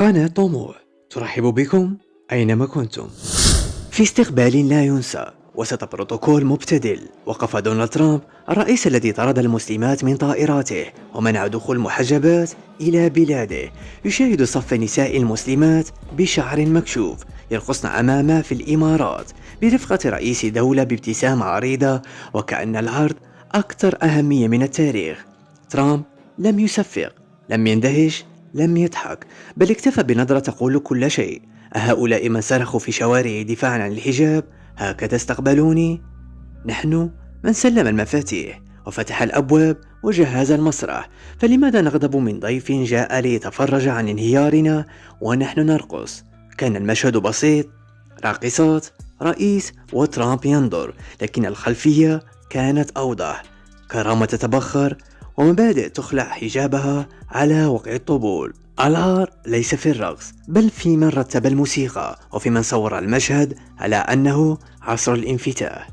قناة طموح ترحب بكم أينما كنتم. في استقبال لا ينسى وسط بروتوكول مبتذل، وقف دونالد ترامب الرئيس الذي طرد المسلمات من طائراته ومنع دخول المحجبات إلى بلاده، يشاهد صف النساء المسلمات بشعر مكشوف يرقصن أمامه في الإمارات برفقة رئيس دولة بابتسامة عريضة، وكأن العرض أكثر أهمية من التاريخ. ترامب لم يصفق، لم يندهش، لم يضحك، بل اكتفى بنظرة تقول كل شيء. أهؤلاء من صرخوا في شوارع دفاعا عن الحجاب هكذا استقبلوني؟ نحن من سلم المفاتيح وفتح الأبواب وجهز المسرح، فلماذا نغضب من ضيف جاء ليتفرج عن انهيارنا ونحن نرقص؟ كان المشهد بسيط، راقصات، رئيس وترامب ينظر، لكن الخلفية كانت أوضح. كرامة تتبخر ومبادئ تخلع حجابها على وقع الطبول. العار ليس في الرقص بل في من رتب الموسيقى وفي من صور المشهد على أنه عصر الانفتاح.